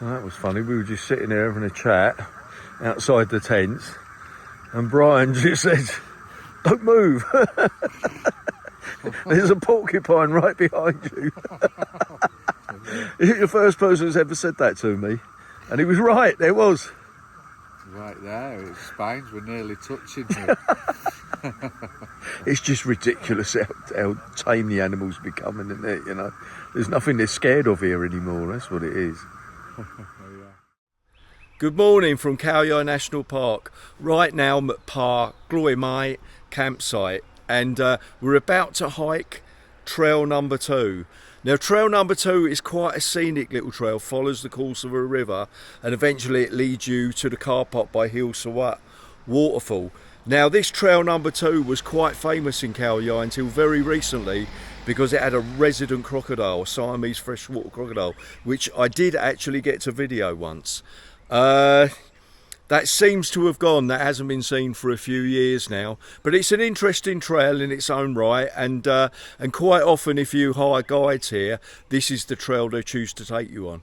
That was funny. We were just sitting there having a chat outside the tents, and Brian just said, "Don't move. There's a porcupine right behind you." You're the first person who's ever said that to me, and he was right. There was. Right there, its spines were nearly touching me. It's just ridiculous how tame the animals are becoming, isn't it? You know, there's nothing they're scared of here anymore. That's what it is. Good morning from Khao Yai National Park. Right now I'm at Khao Yai campsite, and we're about to hike trail number 2. Now, trail number 2 is quite a scenic little trail, follows the course of a river, and eventually it leads you to the car park by Hill Sawat Waterfall. Now, this trail number 2 was quite famous in Khao Yai until very recently, because it had a resident crocodile, a Siamese freshwater crocodile, which I did actually get to video once. That seems to have gone. That hasn't been seen for a few years now, but it's an interesting trail in its own right, and quite often if you hire guides here, this is the trail they choose to take you on.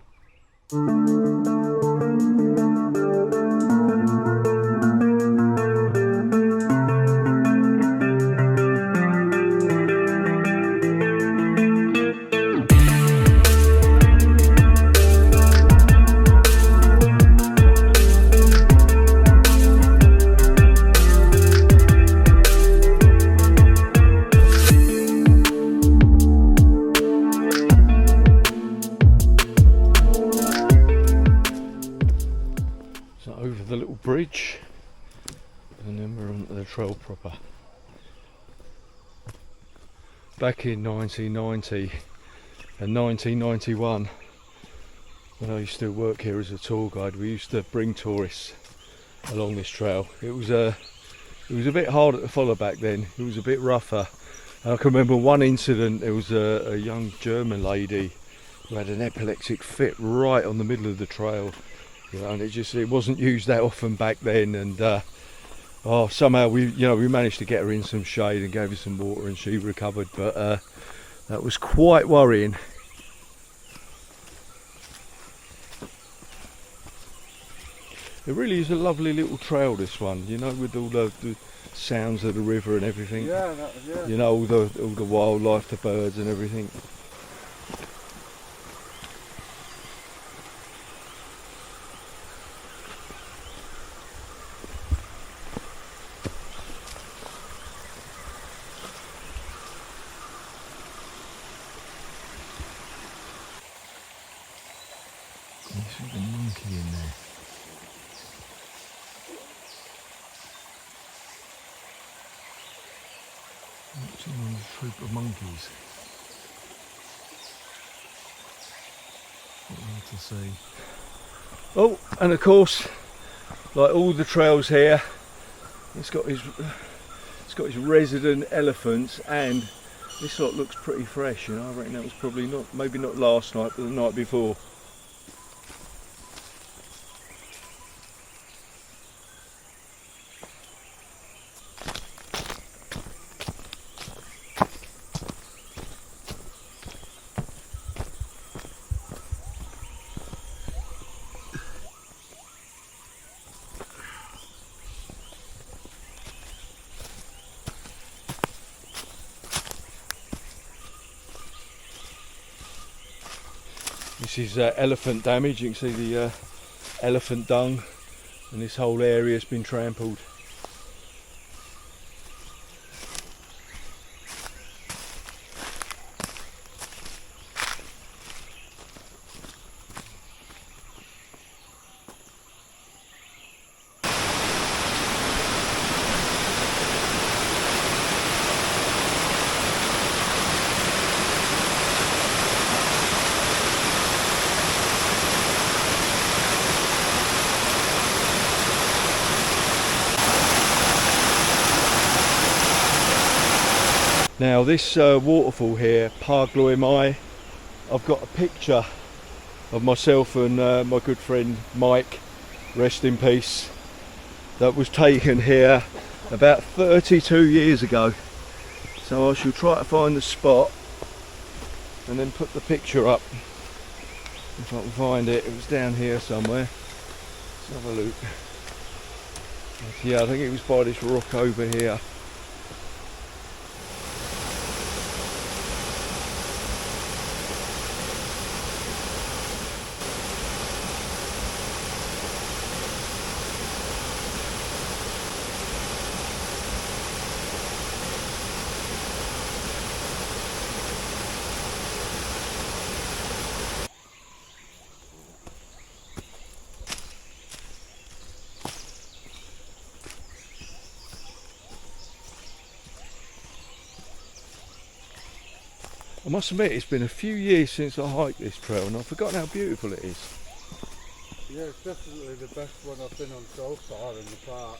Over the little bridge, and then we're onto the trail proper. Back in 1990 and 1991, when I used to work here as a tour guide, we used to bring tourists along this trail. It was a bit harder to follow back then. It was a bit rougher, and I can remember one incident. There was a young German lady who had an epileptic fit right on the middle of the trail. You know, and it wasn't used that often back then, and somehow we managed to get her in some shade and gave her some water, and she recovered. But that was quite worrying. It really is a lovely little trail, this one. You know, with all the sounds of the river and everything. Yeah. You know, all the wildlife, the birds and everything. There's a monkey in there. Watching on a troop of monkeys. What to see. Oh, and of course, like all the trails here, it's got his resident elephants, and this lot looks pretty fresh. You know, I reckon that was probably maybe not last night, but the night before. This is elephant damage. You can see the elephant dung, and this whole area has been trampled. Now this waterfall here, Khao Yai, I've got a picture of myself and my good friend Mike, rest in peace, that was taken here about 32 years ago. So I shall try to find the spot and then put the picture up. If I can find it, it was down here somewhere. Let's have a look. Yeah, I think it was by this rock over here. I must admit, it's been a few years since I hiked this trail and I've forgotten how beautiful it is. Yeah, it's definitely the best one I've been on so far in the park.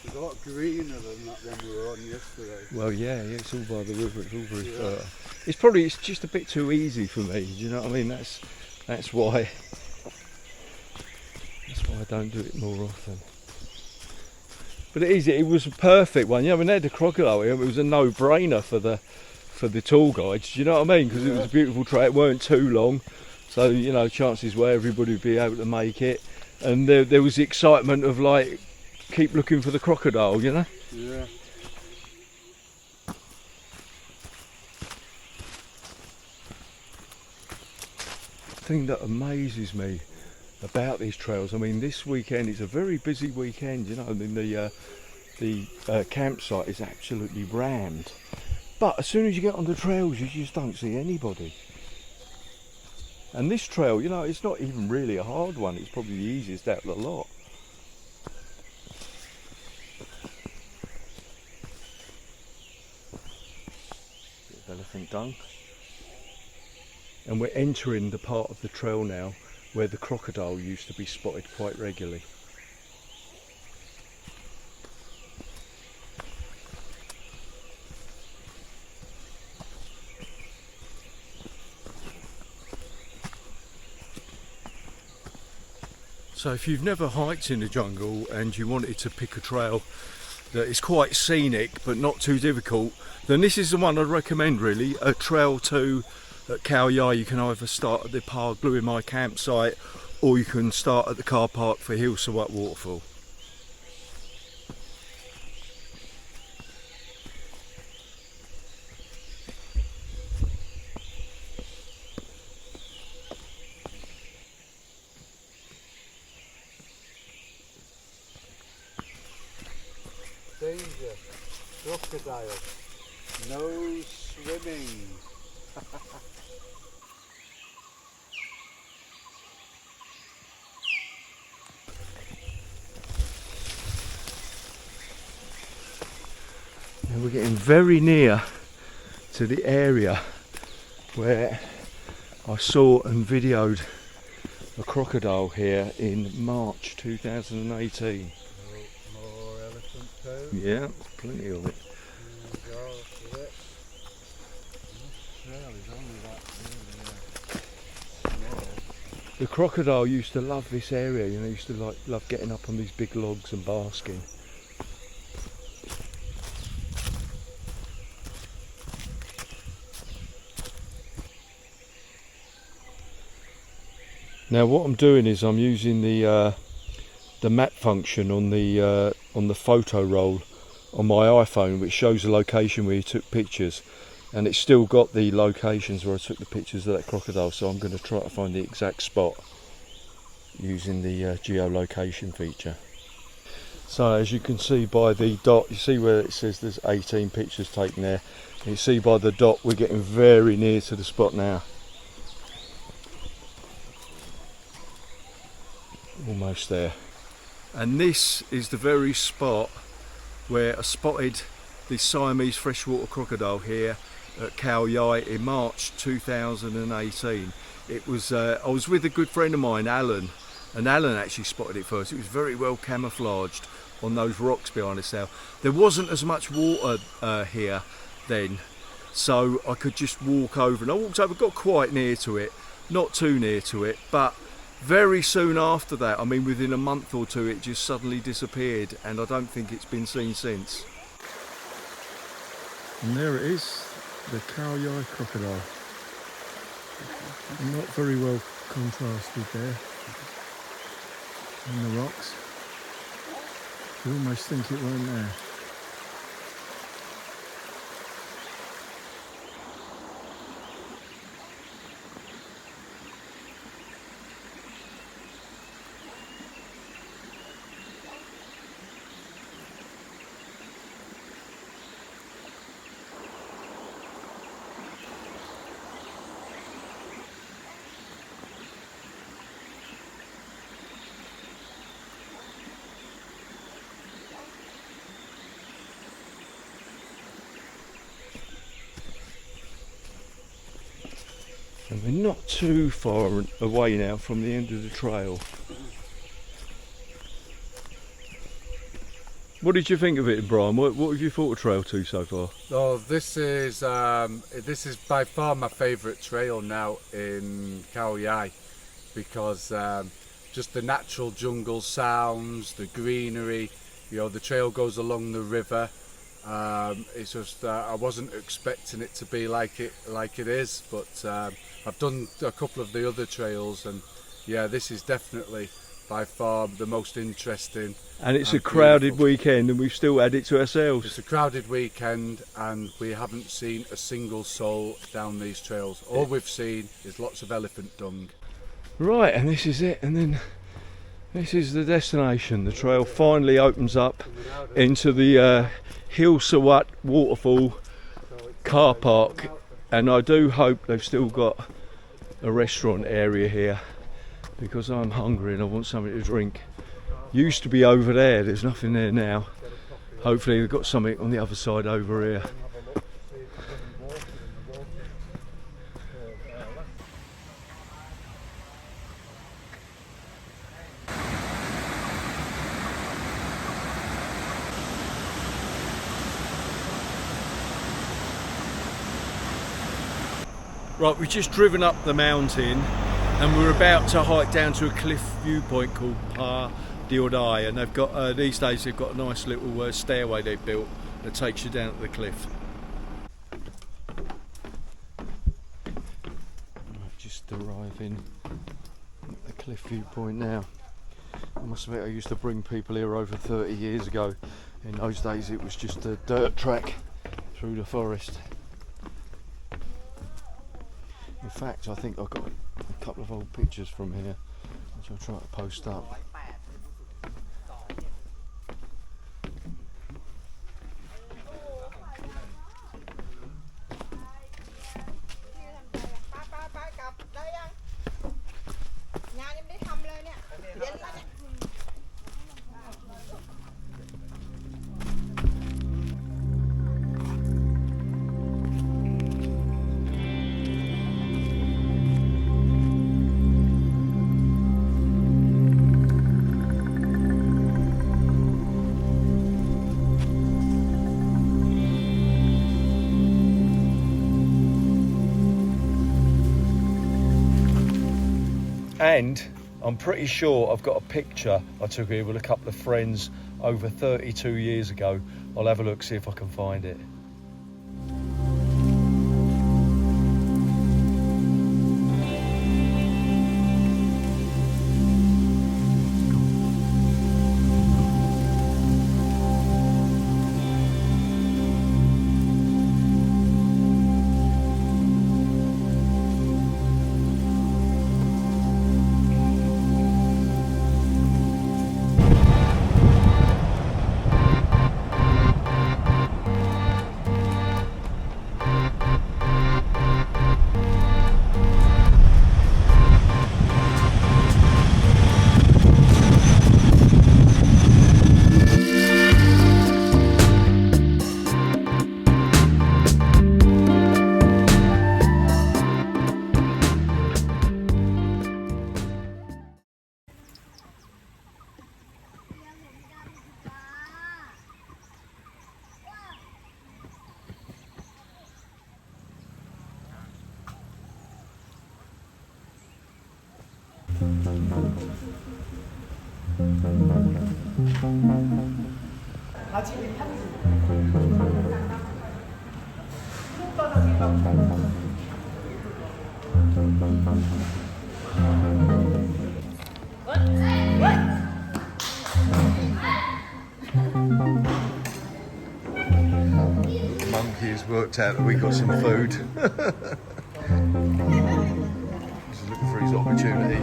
It's a lot greener than that one we were on yesterday. Well, yeah, it's all by the river. It's all very fertile. It's just a bit too easy for me. Do you know what I mean? That's why I don't do it more often. But it was a perfect one. Yeah, I mean, they had the crocodile here. It was a no-brainer for the tour guides. Do you know what I mean? Because it was a beautiful trail. It weren't too long, so you know, chances were everybody would be able to make it. And there was the excitement of like, keep looking for the crocodile. You know? Yeah. The thing that amazes me about these trails, I mean, this weekend is a very busy weekend, you know. I mean, the campsite is absolutely rammed, but as soon as you get on the trails you just don't see anybody. And this trail, you know, it's not even really a hard one. It's probably the easiest out of the lot. Bit of elephant dung. And we're entering the part of the trail now where the crocodile used to be spotted quite regularly. So if you've never hiked in the jungle and you wanted to pick a trail that is quite scenic but not too difficult, then this is the one I'd recommend really. A trail to at Khao Yai. You can either start at the Park Blue Mai campsite or you can start at the car park for Hilsa at Waterfall. Danger. Crocodile. No swimming. And we're getting very near to the area where I saw and videoed a crocodile here in March 2018. More elephant poo. Yeah, plenty of it. There we go, look at it. This trail is only that really small. The crocodile used to love this area, you know, used to love getting up on these big logs and basking. Now what I'm doing is I'm using the map function on the photo roll on my iPhone, which shows the location where you took pictures, and it's still got the locations where I took the pictures of that crocodile. So I'm going to try to find the exact spot using the geolocation feature. So as you can see by the dot, you see where it says there's 18 pictures taken there. You see by the dot we're getting very near to the spot now. Almost there. And this is the very spot where I spotted the Siamese freshwater crocodile here at Khao Yai in March 2018. It was I was with a good friend of mine, Alan, and Alan actually spotted it first. It was very well camouflaged on those rocks behind us now. There wasn't as much water here then, so I could just walk over, and I walked over, got quite near to it, not too near to it, but very soon after that, I mean within a month or two, it just suddenly disappeared, and I don't think it's been seen since. And there it is, the Khao Yai crocodile. Not very well contrasted there in the rocks. You almost think it weren't there. And we're not too far away now from the end of the trail. What did you think of it, Brian? What have you thought of Trail 2 so far? Oh, this is by far my favourite trail now in Khao Yai, because just the natural jungle sounds, the greenery. You know, the trail goes along the river. It's just I wasn't expecting it to be like it is, but I've done a couple of the other trails, and yeah, this is definitely by far the most interesting. And it's a crowded weekend, and we've still had it to ourselves. It's a crowded weekend, and we haven't seen a single soul down these trails. All we've seen is lots of elephant dung. Right, and this is it, and then this is the destination. The trail finally opens up into the Hill Sawat Waterfall car park, and I do hope they've still got a restaurant area here, because I'm hungry and I want something to drink. Used to be over there, there's nothing there now. Hopefully they've got something on the other side over here. Right, we've just driven up the mountain and we're about to hike down to a cliff viewpoint called Pa Diodai, and they've got these days they've got a nice little stairway they've built that takes you down to the cliff. Right, just arriving at the cliff viewpoint now. I must admit, I used to bring people here over 30 years ago. In those days it was just a dirt track through the forest. In fact, I think I've got a couple of old pictures from here, which I'll try to post up. And I'm pretty sure I've got a picture I took here with a couple of friends over 32 years ago. I'll have a look, see if I can find it. Monkey has worked out that we got some food. He's looking for his opportunity.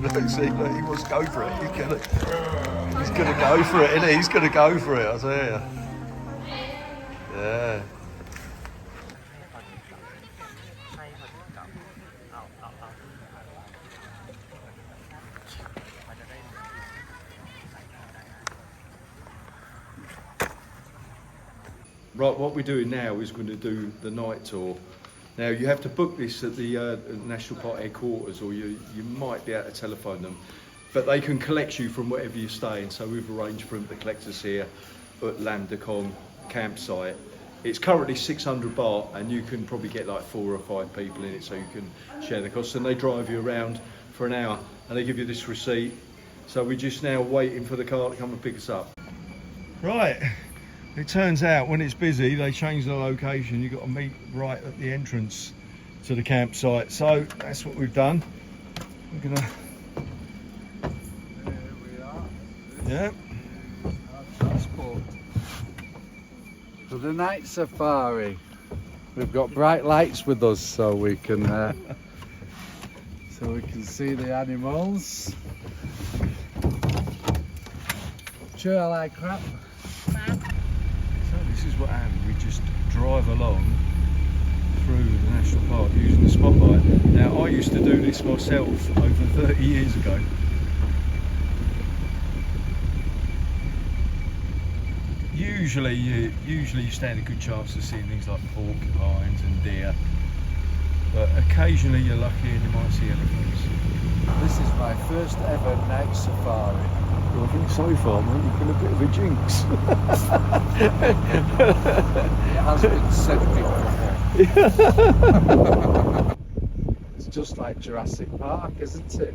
Look, see, look, he wants to go for it. He's gonna go for it, isn't he? He's gonna go for it, I tell you. Yeah. Right, what we're doing now is going to do the night tour. Now you have to book this at the National Park headquarters, or you might be able to telephone them, but they can collect you from wherever you're staying. So we've arranged for them to collect us here at Lamdakong campsite. It's currently 600 baht, and you can probably get like 4 or 5 people in it, so you can share the costs. And they drive you around for an hour, and they give you this receipt. So we're just now waiting for the car to come and pick us up. Right. It turns out when it's busy, they change the location. You've got to meet right at the entrance to the campsite. So that's what we've done. We're gonna. There we are. Yeah. Our transport. For the night safari, we've got bright lights with us, so we can see the animals. Sure, I like crap. So this is what happened. We just drive along through the national park using the spotlight. Now I used to do this myself over 30 years ago. Usually you stand a good chance of seeing things like porcupines and deer, but occasionally you're lucky and you might see elephants. This is my first ever night safari. Well, I think so far, mate, you've been a bit of a jinx. It has been said before. It's just like Jurassic Park, isn't it?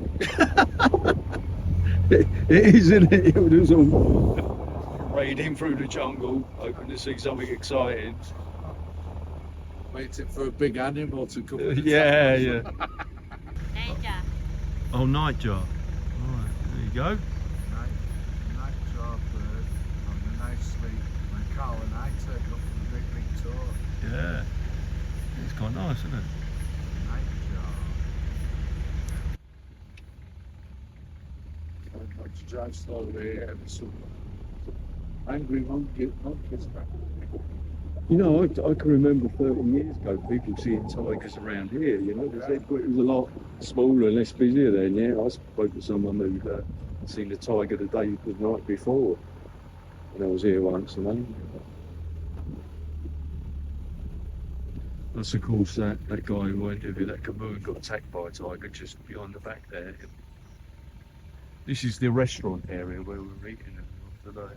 It is, isn't it? It was all raiding through the jungle, hoping to see something exciting. Waiting for a big animal to come. Yeah, yeah. Oh, nightjar. Right, there you go. Nightjar bird on a nice sleep. My Khao and I turned up for a big tour. Yeah. It's quite nice, isn't it? Nightjar. I'd like to drive slowly and some angry monkeys back. You know, I can remember 30 years ago people seeing tigers around here, you know, because it was a lot smaller and less busier then. Yeah, I spoke to someone who'd seen a tiger the night before, and I was here once, you know. That's of course that guy who went to that canoe and got attacked by a tiger just behind the back there. This is the restaurant area where we're eating today.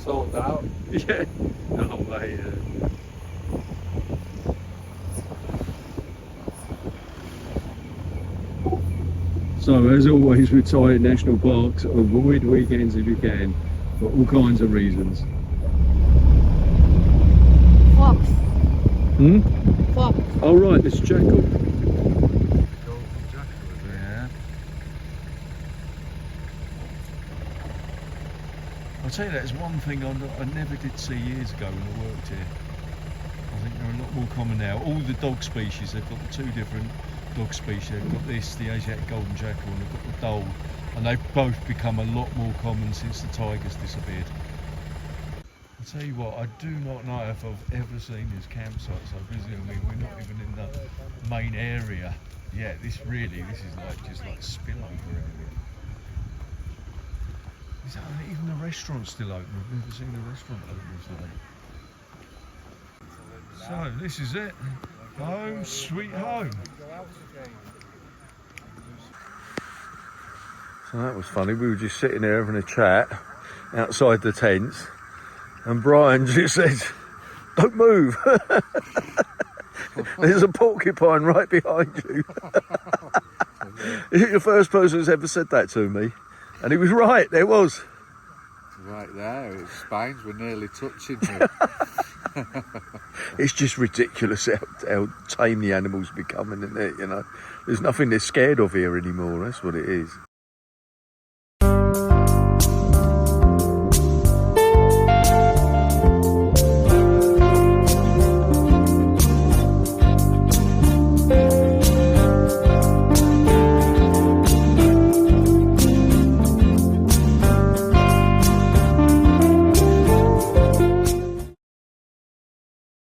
Sold out. Yeah. No way. So, as always with Thai national parks, avoid weekends if you can, for all kinds of reasons. Fox. Hmm? Fox. Oh right, this jackal. Yeah. I'll tell you, that's one thing I never did see years ago when I worked here. I think they're a lot more common now. All the dog species, they've got the 2 different dog species. They've got this, the Asiatic golden jackal, and they've got the dhole. And they've both become a lot more common since the tigers disappeared. I'll tell you what, I do not know if I've ever seen this campsite so busy. I mean, we're not even in the main area yet. This is like just like a spillover area. Is that even the restaurant's still open? I've never seen the restaurant open today. So this is it. Home sweet home. So that was funny. We were just sitting there having a chat outside the tents, and Brian just said, "Don't move. There's a porcupine right behind you." You're the first person who's ever said that to me. And he was right, there was. Right there, its spines were nearly touching me. It's just ridiculous how tame the animals becoming, isn't it? You know, there's nothing they're scared of here anymore, that's what it is.